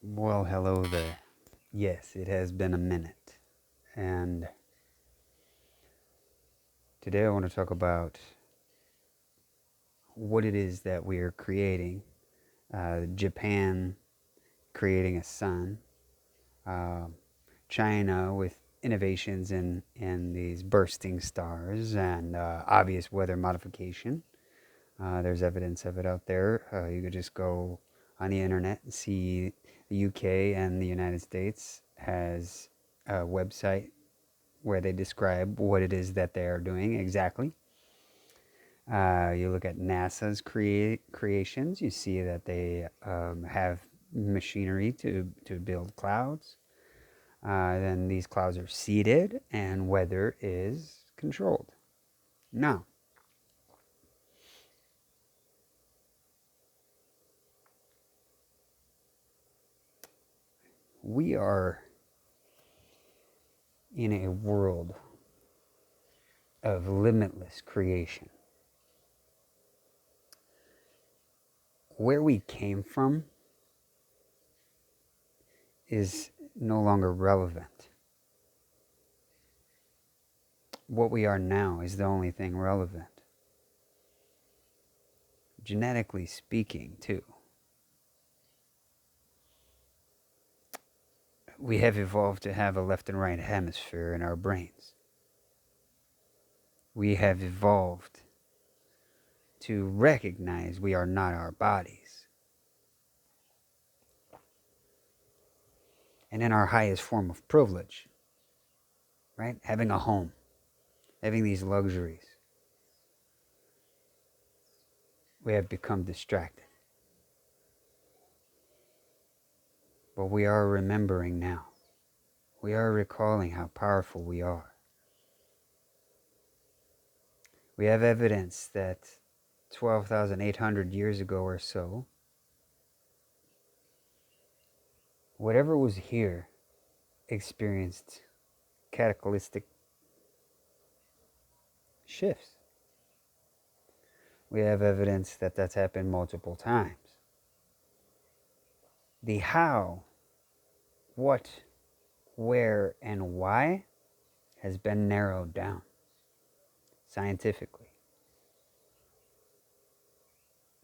Well, hello there. Yes, it has been a minute. And today I want to talk about what it is that we are creating. Japan creating a sun, uh, China with innovations in these bursting stars and obvious weather modification. There's evidence of it out there. You could just go on the internet and see the UK and the United States has a website where they describe what it is that they are doing exactly. You look at NASA's creations, you see that they have machinery to build clouds. Then these clouds are seeded and weather is controlled. Now, we are in a world of limitless creation. Where we came from is no longer relevant. What we are now is the only thing relevant. Genetically speaking, too. We have evolved to have a left and right hemisphere in our brains. We have evolved to recognize we are not our bodies. And in our highest form of privilege, right? Having a home, having these luxuries, we have become distracted. But we are remembering now. We are recalling how powerful we are. We have evidence that 12,800 years ago or so, whatever was here experienced cataclysmic shifts. We have evidence that that's happened multiple times. The how, what, where, and why has been narrowed down scientifically.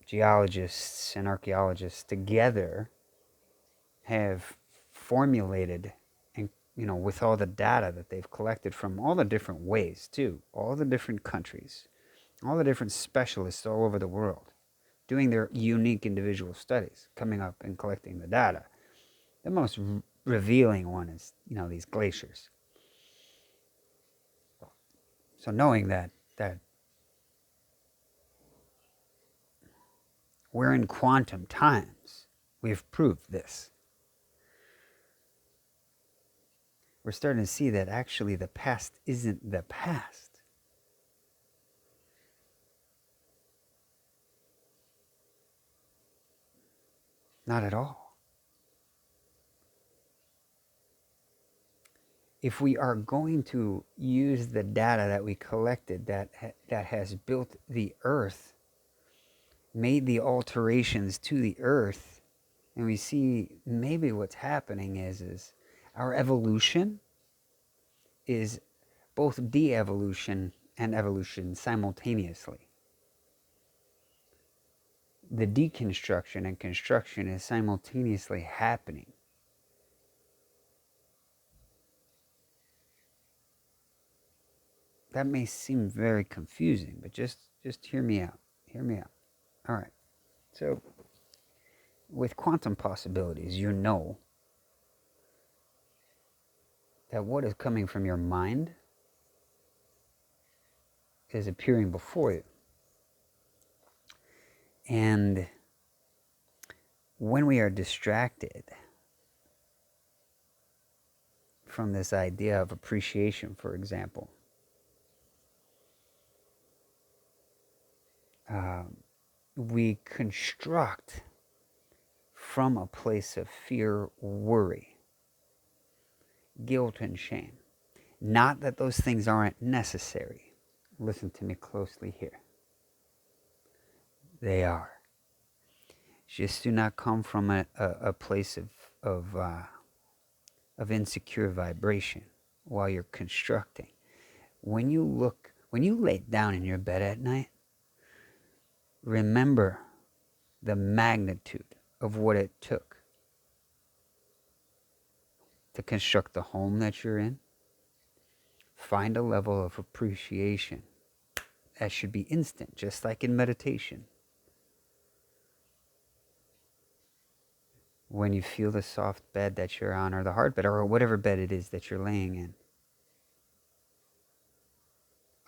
Geologists and archaeologists together have formulated, and with all the data that they've collected from all the different ways too, all the different countries, all the different specialists all over the world doing their unique individual studies, coming up and collecting the data. The most revealing one is, these glaciers. So knowing that we're in quantum times, we've proved this. We're starting to see that actually the past isn't the past. Not at all. If we are going to use the data that we collected that has built the earth, made the alterations to the earth, and we see maybe what's happening is our evolution is both de-evolution and evolution simultaneously. The deconstruction and construction is simultaneously happening. That may seem very confusing, but just hear me out. Hear me out. All right. So, with quantum possibilities, you know that what is coming from your mind is appearing before you. And when we are distracted from this idea of appreciation, for example, we construct from a place of fear, worry, guilt, and shame. Not that those things aren't necessary. Listen to me closely here. They are. Just do not come from a place of of insecure vibration while you're constructing. When you lay down in your bed at night, remember the magnitude of what it took to construct the home that you're in. Find a level of appreciation that should be instant, just like in meditation. When you feel the soft bed that you're on, or the hard bed, or whatever bed it is that you're laying in,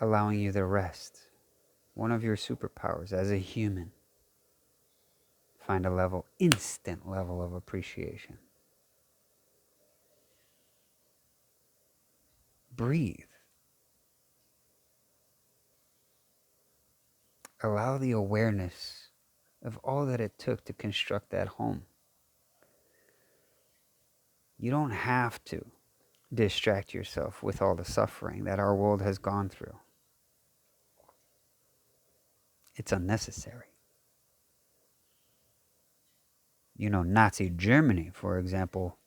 allowing you to rest. One of your superpowers as a human. Find a instant level of appreciation. Breathe. Allow the awareness of all that it took to construct that home. You don't have to distract yourself with all the suffering that our world has gone through. It's unnecessary. Nazi Germany, for example,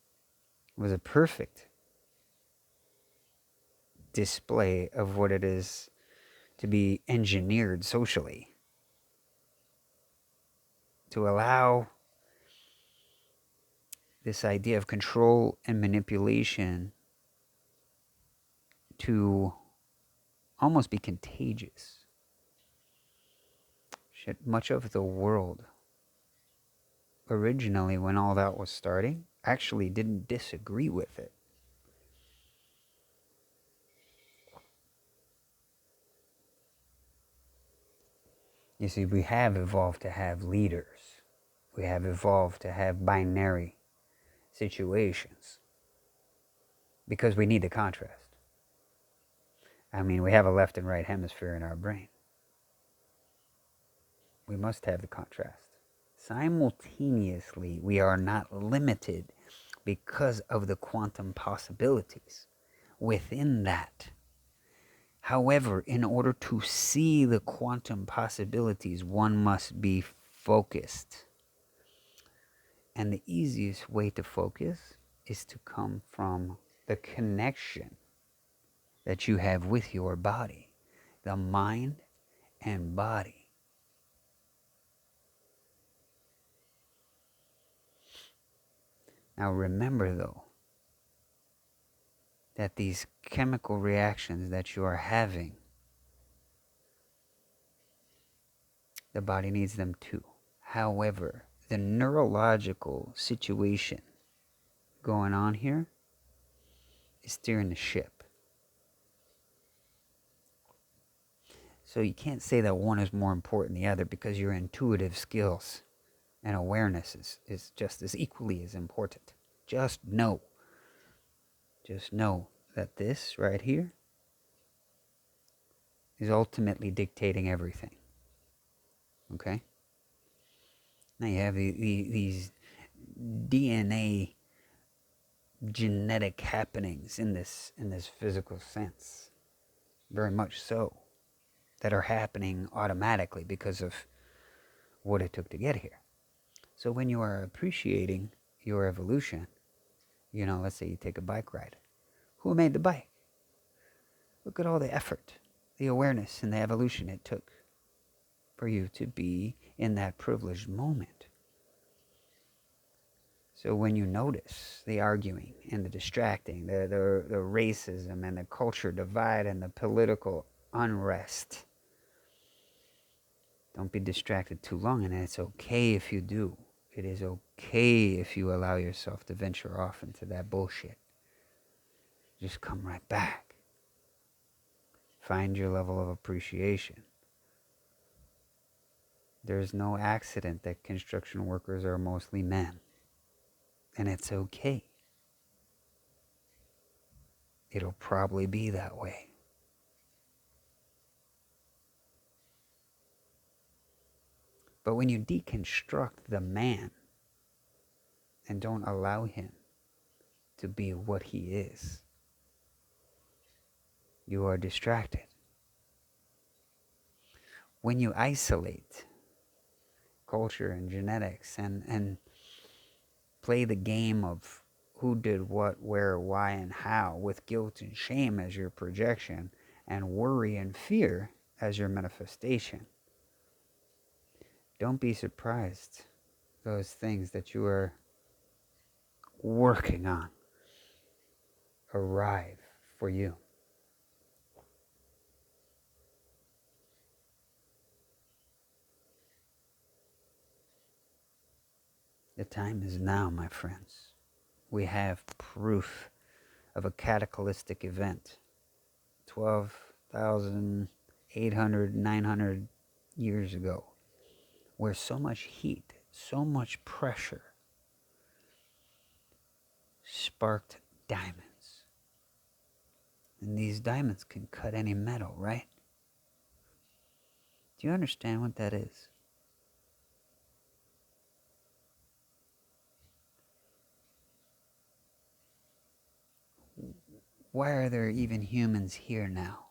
was a perfect display of what it is to be engineered socially. To allow this idea of control and manipulation to almost be contagious. Much of the world, originally when all that was starting, actually didn't disagree with it. You see, we have evolved to have leaders. We have evolved to have binary situations because we need the contrast. I mean, we have a left and right hemisphere in our brain. We must have the contrast. Simultaneously, we are not limited because of the quantum possibilities within that. However, in order to see the quantum possibilities, one must be focused. And the easiest way to focus is to come from the connection that you have with your body, the mind and body. Now remember, though, that these chemical reactions that you are having, the body needs them too. However, the neurological situation going on here is steering the ship. So you can't say that one is more important than the other, because your intuitive skills and awareness is just as equally as important. Just know that this right here is ultimately dictating everything. Okay? Now you have these DNA genetic happenings in this physical sense, very much so, that are happening automatically because of what it took to get here. So when you are appreciating your evolution, let's say you take a bike ride. Who made the bike? Look at all the effort, the awareness, and the evolution it took for you to be in that privileged moment. So when you notice the arguing and the distracting, the racism and the culture divide and the political unrest, don't be distracted too long, and it's okay if you do. It is okay if you allow yourself to venture off into that bullshit. Just come right back. Find your level of appreciation. There's no accident that construction workers are mostly men. And it's okay. It'll probably be that way. But when you deconstruct the man and don't allow him to be what he is, you are distracted. When you isolate culture and genetics and play the game of who did what, where, why, and how, with guilt and shame as your projection, and worry and fear as your manifestation. Don't be surprised those things that you are working on arrive for you. The time is now, my friends. We have proof of a cataclysmic event 12,800, 900 years ago, where so much heat, so much pressure sparked diamonds. And these diamonds can cut any metal, right? Do you understand what that is? Why are there even humans here now?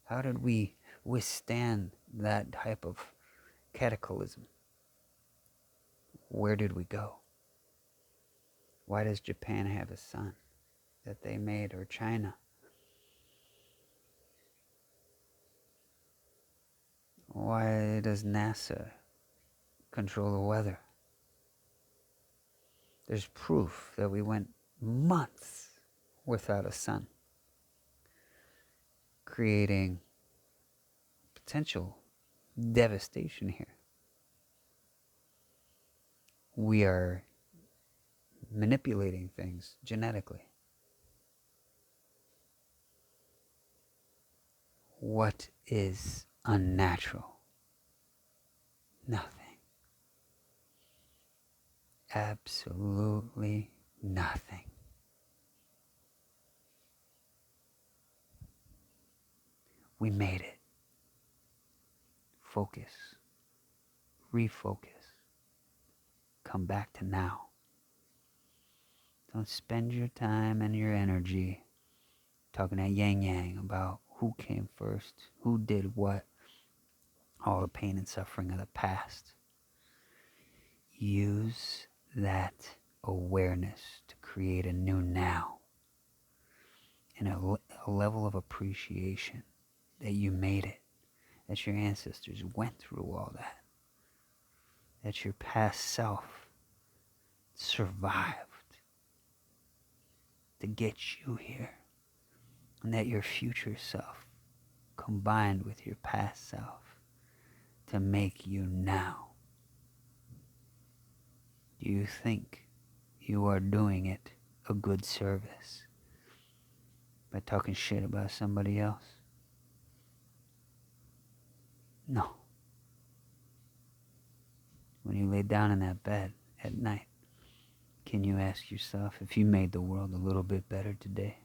How did we withstand that type of cataclysm? Where did we go? Why does Japan have a sun that they made, or China? Why does NASA control the weather? There's proof that we went months without a sun, creating potential devastation here. We are manipulating things genetically. What is unnatural? Nothing. Absolutely nothing. We made it. Focus. Refocus. Come back to now. Don't spend your time and your energy talking that yang about who came first, who did what, all the pain and suffering of the past. Use that awareness to create a new now and a level of appreciation that you made it, that your ancestors went through all that your past self survived to get you here, and that your future self combined with your past self to make you now. Do you think you are doing it a good service by talking shit about somebody else? No. When you lay down in that bed at night, can you ask yourself if you made the world a little bit better today?